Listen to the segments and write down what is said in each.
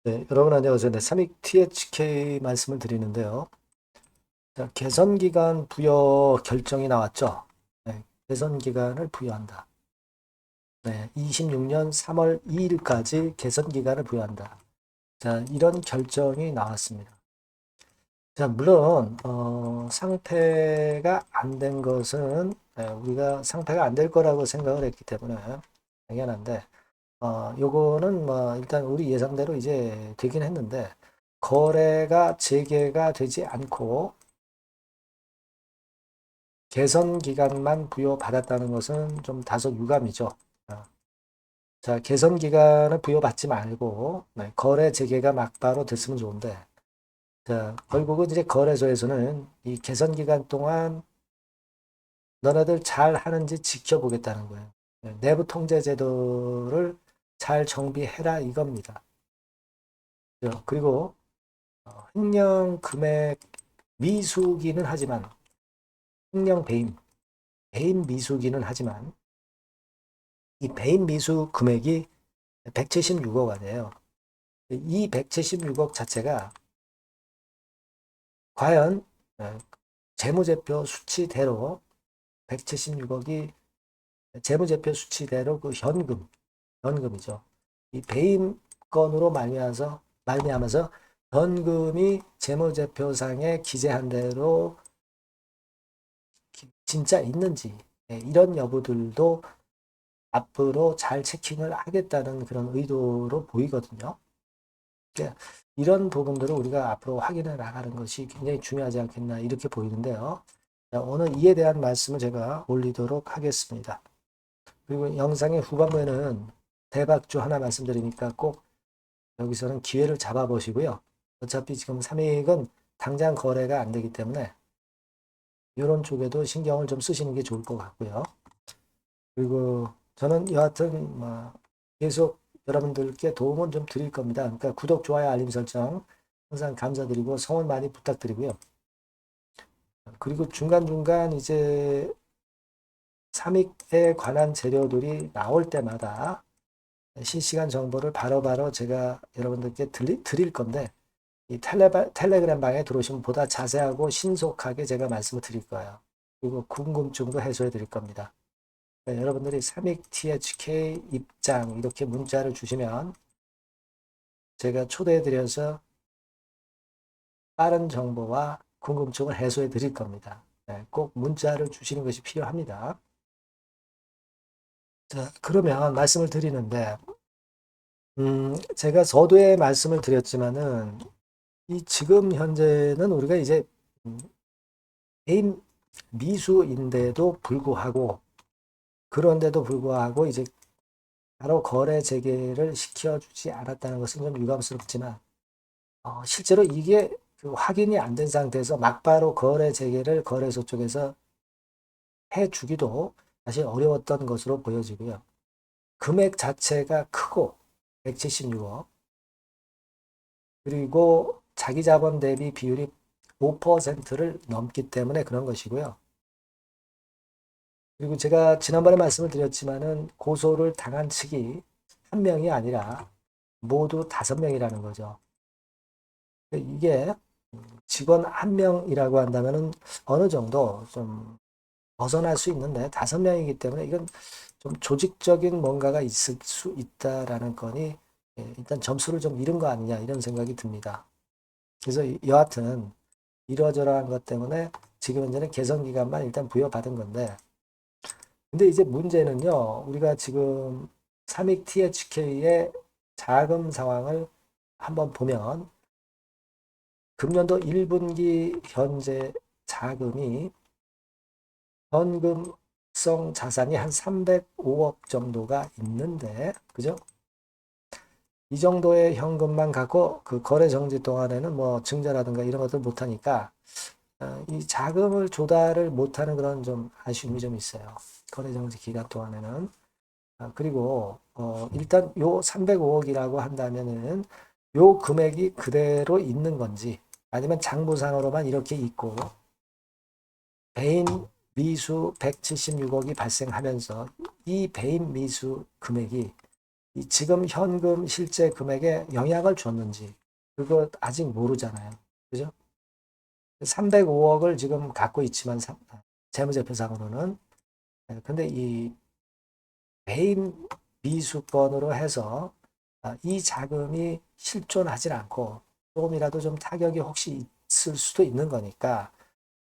네, 여러분 안녕하세요. 네, 삼익 THK 말씀을 드리는데요. 자, 개선기간 부여 결정이 나왔죠. 네, 개선기간을 부여한다. 네, 26년 3월 2일까지 개선기간을 부여한다. 자, 이런 결정이 나왔습니다. 자, 물론 상패가 안 된 것은 우리가 상패가 안 될 거라고 생각을 했기 때문에 당연한데 요거는 뭐 일단 우리 예상대로 이제 되긴 했는데 거래가 재개가 되지 않고 개선 기간만 부여받았다는 것은 좀 다소 유감이죠. 어, 자, 개선 기간을 부여받지 말고 네, 거래 재개가 막바로 됐으면 좋은데 자, 결국은 이제 거래소에서는 이 개선 기간 동안 너네들 잘 하는지 지켜보겠다는 거예요. 네, 내부 통제 제도를 잘 정비해라 이겁니다. 그리고 횡령 금액 미수기는 하지만 횡령 배임 미수기는 하지만 이 배임 미수 금액이 176억 원이에요. 이 176억 자체가 과연 재무제표 수치대로 176억이 재무제표 수치대로 그 현금이죠. 이 배임 건으로 말미암아서 현금이 재무제표상에 기재한 대로 진짜 있는지 이런 여부들도 앞으로 잘 체킹을 하겠다는 그런 의도로 보이거든요. 그러니까 이런 부분들을 우리가 앞으로 확인해 나가는 것이 굉장히 중요하지 않겠나 이렇게 보이는데요. 자, 오늘 이에 대한 말씀을 제가 올리도록 하겠습니다. 그리고 영상의 후반부에는 대박주 하나 말씀드리니까 꼭 여기서는 기회를 잡아보시고요. 어차피 지금 삼익은 당장 거래가 안 되기 때문에 이런 쪽에도 신경을 좀 쓰시는 게 좋을 것 같고요. 그리고 저는 여하튼 뭐 계속 여러분들께 도움은 좀 드릴 겁니다. 그러니까 구독, 좋아요, 알림 설정 항상 감사드리고 성원 많이 부탁드리고요. 그리고 중간중간 이제 삼익에 관한 재료들이 나올 때마다 실시간 정보를 바로바로 제가 여러분들께 드릴 건데 이 텔레그램 방에 들어오시면 보다 자세하고 신속하게 제가 말씀을 드릴 거예요. 그리고 궁금증도 해소해 드릴 겁니다. 네, 여러분들이 삼익 THK 입장 이렇게 문자를 주시면 제가 초대해 드려서 빠른 정보와 궁금증을 해소해 드릴 겁니다. 네, 꼭 문자를 주시는 것이 필요합니다. 자, 그러면 말씀을 드리는데 제가 서두에 말씀을 드렸지만은 이 지금 현재는 우리가 이제 음, 개인 미수인데도 불구하고 그런데도 불구하고 이제 바로 거래 재개를 시켜주지 않았다는 것은 좀 유감스럽지만 실제로 이게 그 확인이 안 된 상태에서 막바로 거래 재개를 거래소 쪽에서 해주기도 사실 어려웠던 것으로 보여지고요. 금액 자체가 크고 176억 그리고 자기 자본 대비 비율이 5%를 넘기 때문에 그런 것이고요. 그리고 제가 지난번에 말씀을 드렸지만은 고소를 당한 측이 한 명이 아니라 모두 5명이라는 거죠. 이게 직원 한 명이라고 한다면은 어느 정도 좀 벗어날 수 있는데 5명이기 때문에 이건 좀 조직적인 뭔가가 있을 수 있다라는 거니 일단 점수를 좀 잃은 거 아니냐 이런 생각이 듭니다. 그래서 여하튼 이러저러한 것 때문에 지금 현재는 개선 기간만 일단 부여받은 건데 근데 이제 문제는요 우리가 지금 삼익 THK의 자금 상황을 한번 보면 금년도 1분기 현재 자금이 현금성 자산이 한 305억 정도가 있는데, 그죠? 이 정도의 현금만 갖고 그 거래 정지 동안에는 뭐 증자라든가 이런 것들 못하니까 이 자금을 조달을 못하는 그런 좀 아쉬움이 좀 있어요. 거래 정지 기간 동안에는. 그리고 일단 요 305억이라고 한다면은 요 금액이 그대로 있는 건지 아니면 장부상으로만 이렇게 있고 배임 미수 176억이 발생하면서 이 배임 미수 금액이 이 지금 현금 실제 금액에 영향을 줬는지 그거 아직 모르잖아요. 그죠? 305억을 지금 갖고 있지만 재무제표상으로는 근데 이 개인 미수건으로 해서 이 자금이 실존하지 않고 조금이라도 좀 타격이 혹시 있을 수도 있는 거니까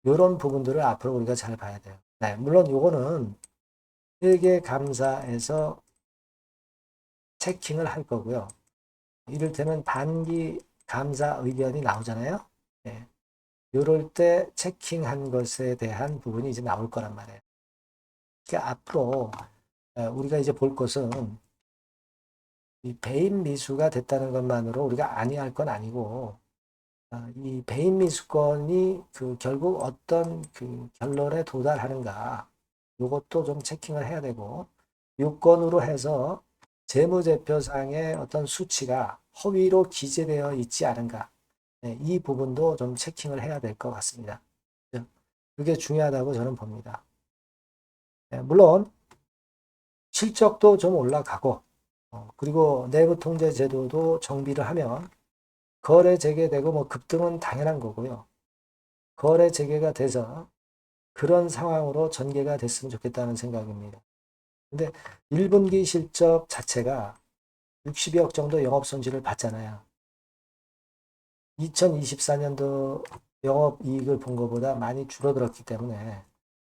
이런 부분들을 앞으로 우리가 잘 봐야 돼요. 네, 물론 요거는 회계감사에서 체킹을 할 거고요. 이를테면 단기 감사 의견이 나오잖아요. 네, 이럴 때 체킹한 것에 대한 부분이 이제 나올 거란 말이에요. 그러니까 앞으로 우리가 이제 볼 것은 이 배임 미수가 됐다는 것만으로 우리가 안이할 건 아니고 이 배임 미수건이 그 결국 어떤 그 결론에 도달하는가 이것도 좀 체킹을 해야 되고 요건으로 해서 재무제표상의 어떤 수치가 허위로 기재되어 있지 않은가 네, 이 부분도 좀 체킹을 해야 될 것 같습니다. 그게 중요하다고 저는 봅니다. 네, 물론 실적도 좀 올라가고 그리고 내부 통제 제도도 정비를 하면 거래 재개되고 뭐 급등은 당연한 거고요. 거래 재개가 돼서 그런 상황으로 전개가 됐으면 좋겠다는 생각입니다. 근데 1분기 실적 자체가 60억 정도 영업 손실을 봤잖아요. 2024년도 영업이익을 본 것보다 많이 줄어들었기 때문에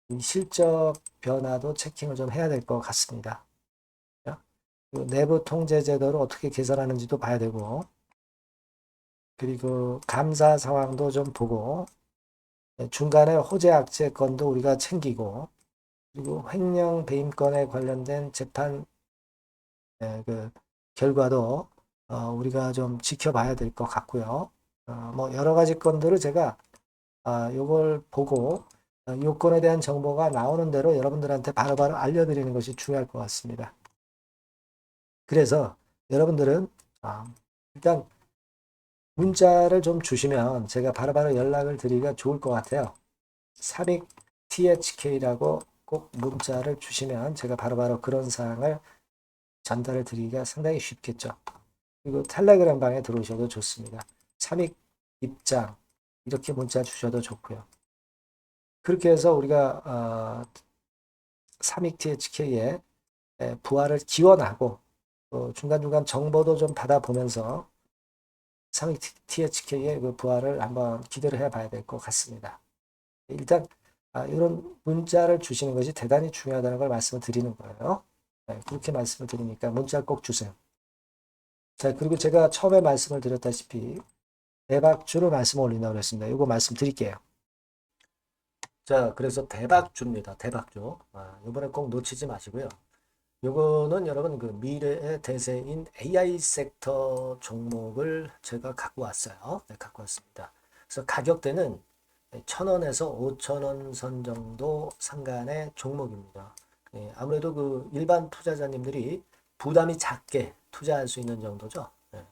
이 실적 변화도 체킹을 좀 해야 될 것 같습니다. 내부 통제 제도를 어떻게 개선하는지도 봐야 되고 그리고 감사 상황도 좀 보고 중간에 호재 악재 건도 우리가 챙기고 그리고 횡령 배임건에 관련된 재판 그 결과도 우리가 좀 지켜봐야 될 것 같고요. 뭐 여러 가지 건들을 제가 요걸 보고 요건에 대한 정보가 나오는 대로 여러분들한테 바로바로 알려드리는 것이 중요할 것 같습니다. 그래서 여러분들은 일단 문자를 좀 주시면 제가 바로바로 연락을 드리기가 좋을 것 같아요. 사믹 THK라고 꼭 문자를 주시면 제가 바로바로 그런 사항을 전달을 드리기가 상당히 쉽겠죠. 그리고 텔레그램 방에 들어오셔도 좋습니다. 삼익 입장 이렇게 문자 주셔도 좋고요. 그렇게 해서 우리가 삼익 THK의 부활을 기원하고 또 중간중간 정보도 좀 받아보면서 삼익 THK의 그 부활을 한번 기대를 해봐야 될 것 같습니다. 일단 이런 문자를 주시는 것이 대단히 중요하다는 걸 말씀을 드리는 거예요. 네, 그렇게 말씀을 드리니까 문자 꼭 주세요. 자, 그리고 제가 처음에 말씀을 드렸다시피 대박주를 말씀 올린다고 그랬습니다. 이거 말씀드릴게요. 자, 그래서 대박주입니다. 대박주. 이번에 꼭 놓치지 마시고요. 요거는 여러분 그 미래의 대세인 AI 섹터 종목을 제가 갖고 왔어요. 네, 갖고 왔습니다. 그래서 가격대는 1,000원에서 5,000원 선 정도 상간의 종목입니다. 예, 아무래도 그 일반 투자자님들이 부담이 작게 투자할 수 있는 정도죠. 예.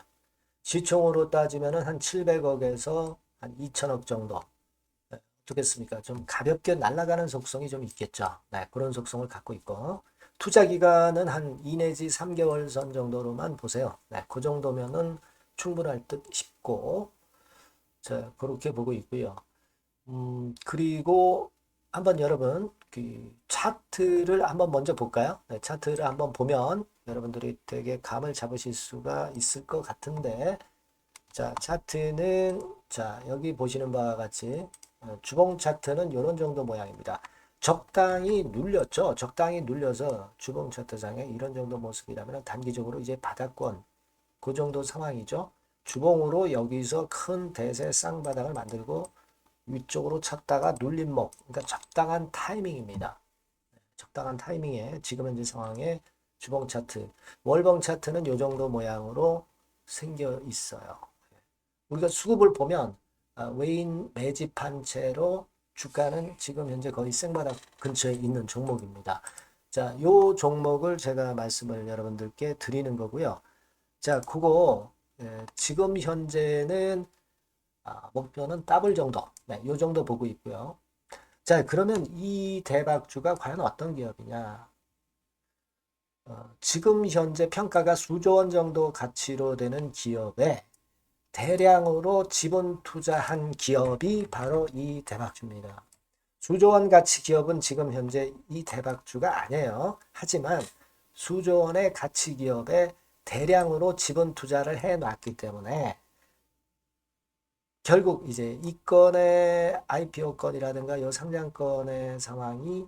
시총으로 따지면 한 700억에서 한 2천억 정도. 네, 어떻겠습니까? 좀 가볍게 날아가는 속성이 좀 있겠죠. 네, 그런 속성을 갖고 있고. 투자 기간은 한 2 내지 3개월 선 정도로만 보세요. 네, 그 정도면은 충분할 듯 싶고. 자, 그렇게 보고 있고요. 그리고 한번 여러분, 그 차트를 한번 먼저 볼까요? 네, 차트를 한번 보면 여러분들이 되게 감을 잡으실 수가 있을 것 같은데, 자, 차트는, 자, 여기 보시는 바와 같이, 주봉 차트는 이런 정도 모양입니다. 적당히 눌렸죠. 적당히 눌려서 주봉 차트상에 이런 정도 모습이라면 단기적으로 이제 바닥권, 그 정도 상황이죠. 주봉으로 여기서 큰 대세 쌍바닥을 만들고 위쪽으로 쳤다가 눌림목, 그러니까 적당한 타이밍입니다. 적당한 타이밍에 지금 현재 상황에 주봉 차트, 월봉 차트는 이 정도 모양으로 생겨 있어요. 우리가 수급을 보면 외인 매집한 채로 주가는 지금 현재 거의 생바닥 근처에 있는 종목입니다. 자, 요 종목을 제가 말씀을 여러분들께 드리는 거고요. 자, 그거 지금 현재는 목표는 더블 정도, 네, 요 정도 보고 있고요. 자, 그러면 이 대박주가 과연 어떤 기업이냐? 지금 현재 평가가 수조 원 정도 가치로 되는 기업에 대량으로 지분 투자한 기업이 바로 이 대박주입니다. 수조 원 가치 기업은 지금 현재 이 대박주가 아니에요. 하지만 수조 원의 가치 기업에 대량으로 지분 투자를 해 놨기 때문에 결국 이제 이 건의 IPO 건이라든가 이 상장건의 상황이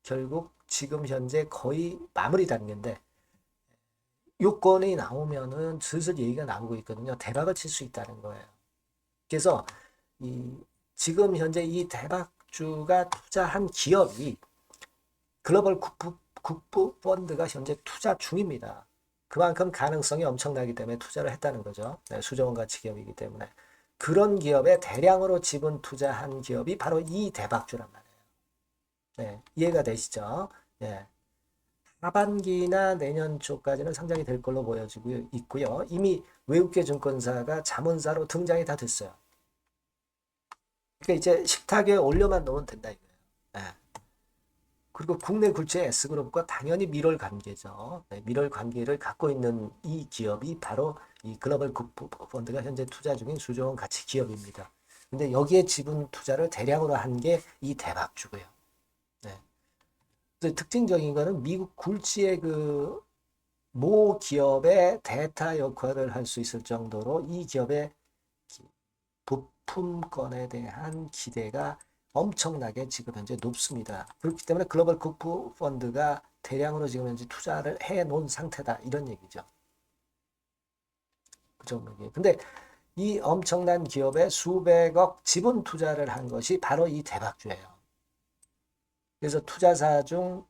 결국 지금 현재 거의 마무리 단계인데 요건이 나오면은 슬슬 얘기가 나오고 있거든요. 대박을 칠 수 있다는 거예요. 그래서 이 지금 현재 이 대박주가 투자한 기업이 글로벌 국부 펀드가 현재 투자 중입니다. 그만큼 가능성이 엄청나기 때문에 투자를 했다는 거죠. 네, 수조원 가치 기업이기 때문에. 그런 기업에 대량으로 지분 투자한 기업이 바로 이 대박주란 말이에요. 네, 이해가 되시죠? 네. 하반기나 내년 초까지는 상장이 될 걸로 보여지고 있고요. 이미 외국계 증권사가 자문사로 등장이 다 됐어요. 그러니까 이제 식탁에 올려만 놓으면 된다 이거예요. 네. 그리고 국내 굴지의 S그룹과 당연히 밀월 관계죠. 네, 밀월 관계를 갖고 있는 이 기업이 바로 이 글로벌 펀드가 현재 투자 중인 수조 원 가치 기업입니다. 근데 여기에 지분 투자를 대량으로 한 게 이 대박주고요. 네. 특징적인 거는 미국 굴지의 그 모 기업의 대타 역할을 할 수 있을 정도로 이 기업의 부품권에 대한 기대가 엄청나게 지금 현재 높습니다. 그렇기 때문에 글로벌 국부 펀드가 대량으로 지금 현재 투자를 해 놓은 상태다. 이런 얘기죠. 그 정도. 근데 이 엄청난 기업에 수백억 지분 투자를 한 것이 바로 이 대박주예요. 그래서 투자사 중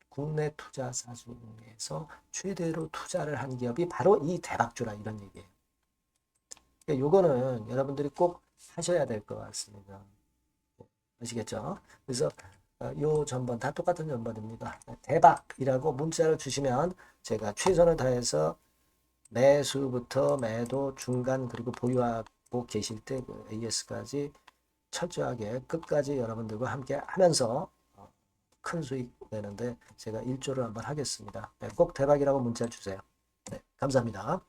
국내 투자사 중에서 최대로 투자를 한 기업이 바로 이 대박주라 이런 얘기예요. 그러니까 요거는 여러분들이 꼭 하셔야 될 것 같습니다. 아시겠죠? 그래서 요 전번 다 똑같은 전번입니다. 대박이라고 문자를 주시면 제가 최선을 다해서 매수부터 매도 중간 그리고 보유하고 계실 때 그 AS까지 철저하게 끝까지 여러분들과 함께 하면서 큰 수익 내는데 제가 일조를 한번 하겠습니다. 네, 꼭 대박이라고 문자 주세요. 네, 감사합니다.